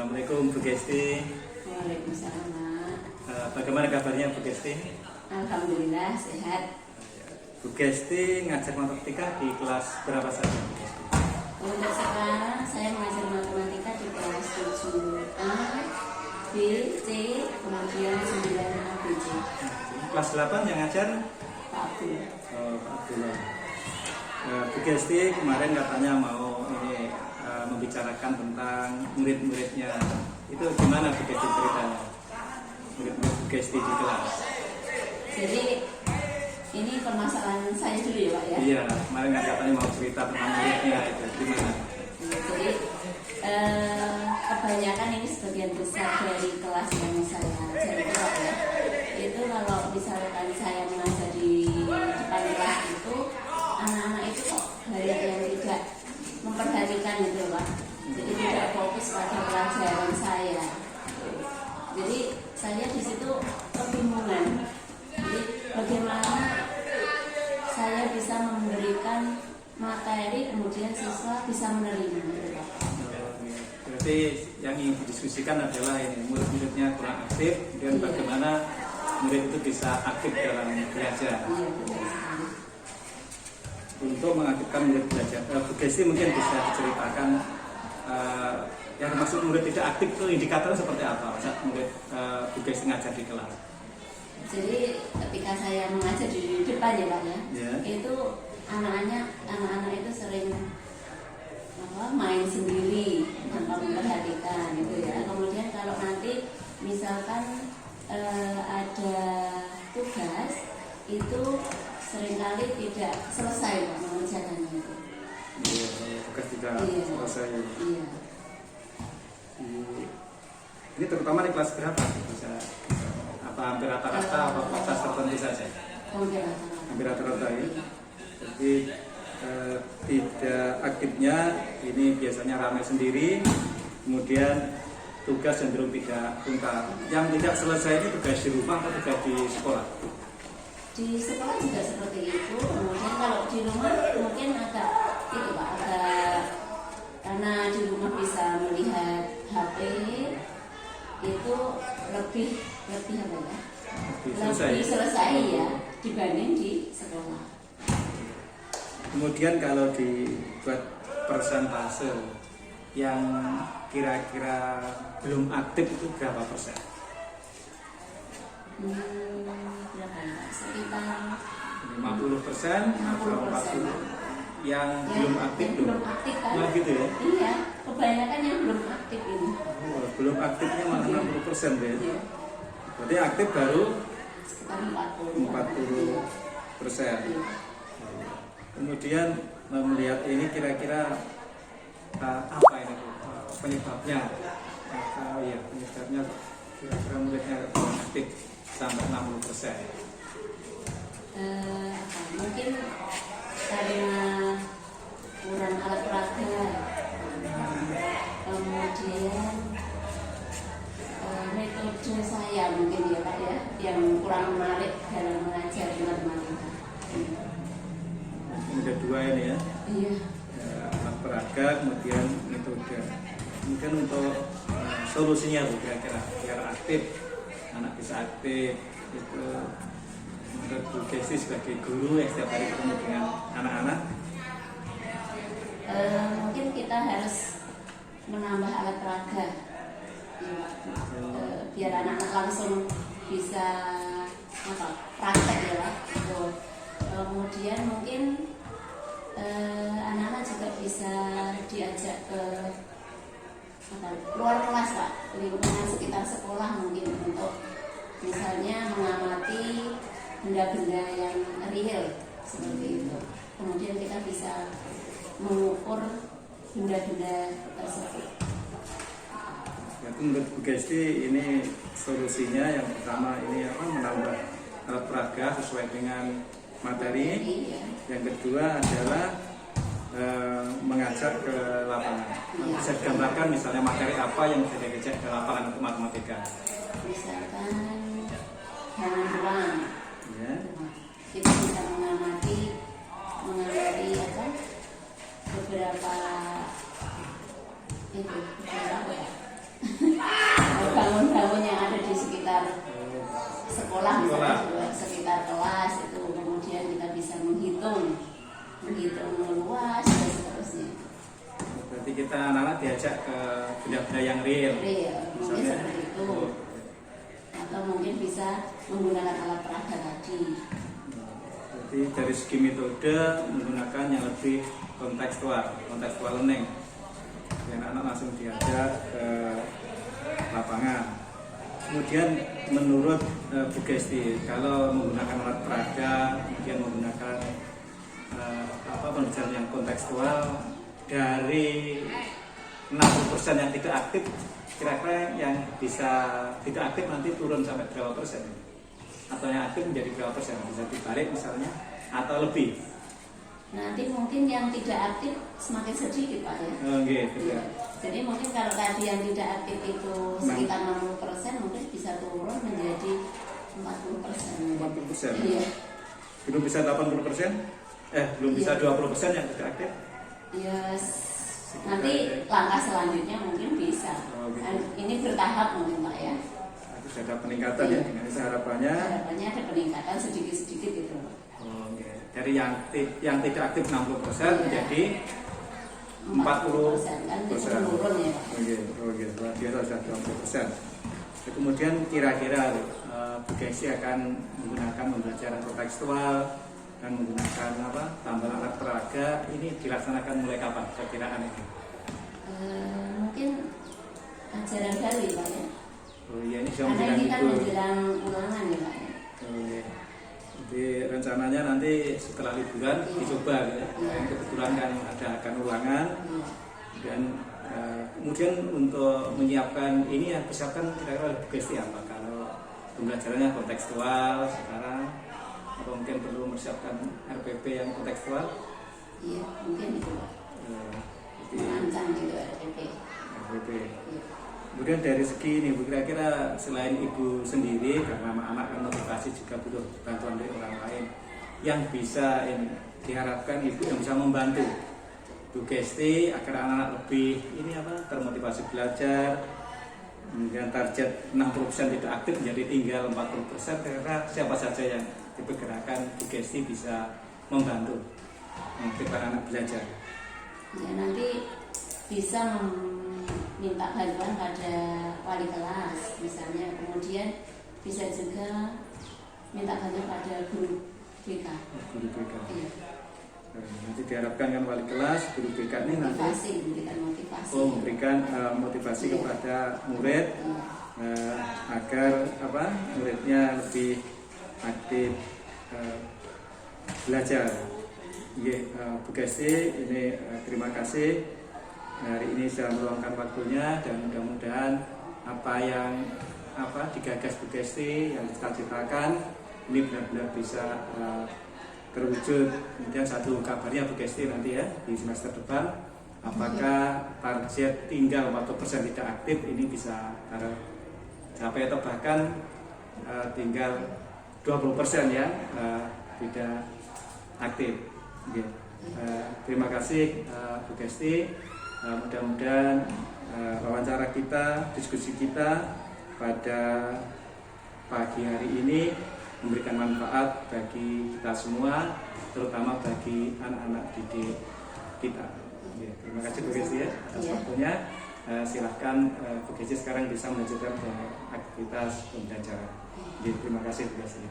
Assalamualaikum Bu Gesti. Waalaikumsalam. Bagaimana kabarnya Bu Gesti? Alhamdulillah sehat. Bu Gesti ngajar matematika di kelas berapa saja Bu Gesti? Untuk sekarang saya mengajar matematika di kelas 7A, B, C, kemudian 9A, B, C. Kelas 8 yang ngajar? Pak Bu. Pak Abdullah. Bu Gesti kemarin katanya mau membicarakan tentang murid-muridnya. Itu gimana Bu Gesti ceritanya? Murid-murid Bu Gesti di kelas. Jadi ini permasalahan saya dulu ya Pak ya? Iya, kemarin katanya mau cerita tentang muridnya itu gimana? Jadi kebanyakan ini sebagian besar dari kelas yang saya ajar itu Pak ya. Itu kalau misalkan saya mengajar di depan kelas itu, anak-anak itu kok banyak yang tidak memperhatikan gitu Pak. Jadi tidak fokus pada pelajaran saya. Jadi saya di situ kebingungan. Jadi bagaimana saya bisa memberikan materi kemudian siswa bisa menerima gitu Pak. Berarti yang ingin didiskusikan adalah ini murid-muridnya kurang aktif, dan bagaimana murid itu bisa aktif dalam belajar. Iya, betul sekali. Untuk mengaktifkan murid belajar, Bu Gesti mungkin bisa diceritakan yang maksud murid tidak aktif itu indikatornya seperti apa saat murid Bu Gesti ngajar di kelas? Jadi ketika saya mengajar di depan ya Pak ya, Yeah. itu anak-anak itu sering main sendiri tanpa memperhatikan gitu ya. Kemudian kalau nanti misalkan ada tugas itu seringkali tidak selesai Pak mengerjakannya itu. Iya, tugas tidak selesai. Iya. Ini terutama di kelas berapa? Bisa apa hampir rata-rata atau kelas tertentu saja? Hampir rata-rata ya. Jadi tidak aktifnya ini biasanya ramai sendiri, kemudian tugas cenderung tidak tuntas. Yang tidak selesai ini tugas di rumah atau tugas di sekolah? Di sekolah juga seperti itu. Kemudian kalau di rumah mungkin agak itu Pak, karena di rumah bisa melihat HP itu lebih apa ya? Lebih selesai ya dibanding di sekolah. Kemudian kalau dibuat persentase yang kira-kira belum aktif itu berapa persen? Berapa ya Pak? Sekitar 50% atau 40% yang belum aktif tuh? Belum aktif kan? Nah gitu ya? Iya, kebanyakan yang belum aktif ini. Oh, belum aktifnya malah 60% deh. Iya. Berarti aktif baru Sekitar 40%. 40%. Iya. Kemudian melihat ini kira-kira apa ini penyebabnya? Penyebabnya kira-kira muridnya kurang aktif sampai 60%. Mungkin karena kurang alat peraga, kemudian metode saya mungkin ya Pak ya, yang kurang menarik dalam mengajar matematika. Ada dua ini ya. Iya. Alat peraga, kemudian metode. Kemudian untuk solusinya Bu, kira-kira biar aktif, anak bisa aktif itu menurut Bu Gesti sebagai guru yang setiap hari ketemu dengan anak-anak. Mungkin kita harus menambah alat peraga biar anak-anak langsung bisa praktek ya Pak. Kemudian mungkin anak-anak juga bisa diajak ke luar kelas Pak, lingkungan sekitar sekolah mungkin untuk misalnya mengamati benda-benda yang real seperti itu. Kemudian kita bisa mengukur benda-benda tersebut. Jadi menurut Bu Gesti ini solusinya yang pertama ini menambah alat peraga sesuai dengan materi. Iya. Yang kedua adalah mengajak ke lapangan. Bisa digambarkan misalnya materi apa yang bisa diajak ke lapangan untuk matematika. Misalkan halaman ruang. Ya. Kita bisa mengamati beberapa sekolah misalnya juga sekitar kelas itu, kemudian kita bisa menghitung luas dan seterusnya. Berarti kita anak-anak diajak ke benda-benda yang real. Mungkin seperti itu. Atau mungkin bisa menggunakan alat peraga tadi. Jadi dari segi metode menggunakan yang lebih kontekstual learning. Jadi anak-anak langsung diajak ke lapangan. Kemudian menurut Bu Gesti, kalau menggunakan alat peraga, kemudian menggunakan pembelajaran yang kontekstual, dari 60% yang tidak aktif, kira-kira yang bisa tidak aktif nanti turun sampai berapa persen? Atau yang aktif menjadi berapa persen? Bisa dibalik misalnya, atau lebih? Nanti mungkin yang tidak aktif semakin sedikit Pak ya. Gitu ya. Jadi mungkin kalau tadi yang tidak aktif itu sekitar 60%, mungkin bisa turun menjadi 40%. 40%? Iya. Belum bisa 80%? Belum bisa 20% yang tidak aktif? Yes. Nanti langkah selanjutnya mungkin bisa. Gitu. Ini bertahap mungkin Pak ya. Harus ada peningkatan ya, dengan harapannya. Harapannya ada peningkatan sedikit-sedikit gitu. Okay. Dari yang tidak aktif 60% menjadi 40%. Kan itu menurun ya Pak. Oke. Biasa sudah 20%. Kemudian kira-kira Bu Gesti akan menggunakan pembelajaran kontekstual dan menggunakan tambahan alat peraga, ini dilaksanakan mulai kapan perkiraan itu? Mungkin ajaran baru ya Pak ya. Iya, ini karena ini kan menjelang ulangan ya Pak ya. Jadi rencananya nanti setelah liburan dicoba gitu ya. Kebetulan kan akan ulangan. Dan kemudian untuk menyiapkan ini yang persiapkan kira-kira Bu Gesti apa? Kalau pembelajarannya kontekstual sekarang, atau mungkin perlu mempersiapkan RPP yang kontekstual? Iya, mungkin itu Pak. Merancang gitu RPP. Iya. Kemudian dari segi ini, Bu, kira-kira selain Ibu sendiri, karena anak-anak kan motivasi juga butuh bantuan dari orang lain, yang bisa diharapkan Ibu yang bisa membantu Bu Gesti agar anak-anak lebih termotivasi belajar, kemudian target 60% tidak aktif menjadi tinggal 40%, kira-kira siapa saja yang diperkirakan Bu Gesti bisa membantu para anak belajar? Ya, nanti bisa minta bantuan pada wali kelas misalnya, kemudian bisa juga minta bantuan pada guru BK. Guru BK. Iya. Nanti diharapkan kan wali kelas, guru BK ini memberikan motivasi. Memberikan motivasi kepada murid agar muridnya lebih aktif belajar. Bu Gesti, ini terima kasih hari ini sudah meluangkan waktunya, dan mudah-mudahan apa yang digagas Bu Gesti yang dicita-citakan ini benar-benar bisa terwujud. Kemudian satu kabarnya Bu Gesti nanti ya di semester depan, apakah target tinggal 40% tidak aktif ini bisa tercapai atau bahkan tinggal 20% ya tidak aktif. Terima kasih Bu Gesti. Mudah-mudahan wawancara kita, diskusi kita pada pagi hari ini memberikan manfaat bagi kita semua, terutama bagi anak-anak didik kita. Terima kasih Bu Gesti ya atas waktunya. Silahkan Bu Gesti sekarang bisa melanjutkan aktivitas pembelajaran. Terima kasih Bu Gesti.